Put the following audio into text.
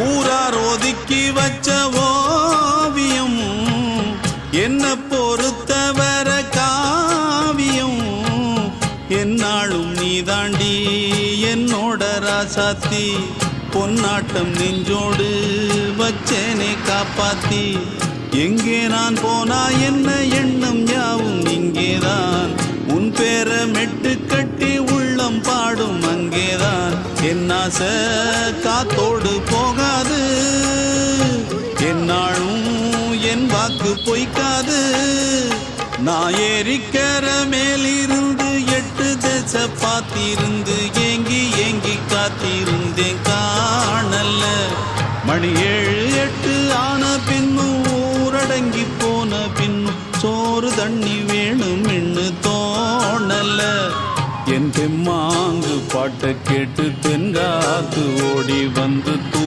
ஊரார் ஒதுக்கி வச்ச ஓவியம் என்ன பொறுத்தவர காவியம் என்னாலும் நீதாண்டி என்னோட ராசாத்தி பொன்னாட்டம் நெஞ்சோடு வச்சேனே காப்பாத்தி எங்கே நான் போனா என்ன எண்ணம் யாவும் இங்கேதான் உன் பேர மெட்டு கட்டி உள்ளம் பாடும் அங்கேதான் என் ஆசை காத்தோடு போகாது என்னாலும் என் வாக்கு பொய்க்காது நான் ஏறிக்கர மேலிருந்து 8 தேச பார்த்திருந்து ஏங்கி ஏங்கி காத்திருந்தேன் காணல்ல மணி 7 8 ஆன பின்னும் ஊரடங்கி போன பின்னும் சோறு தண்ணி வேணும் இன்னு தோணல்ல என் தெம்மாங்கு பாட்டை கேட்டு தென்காத்து ஓடி வந்து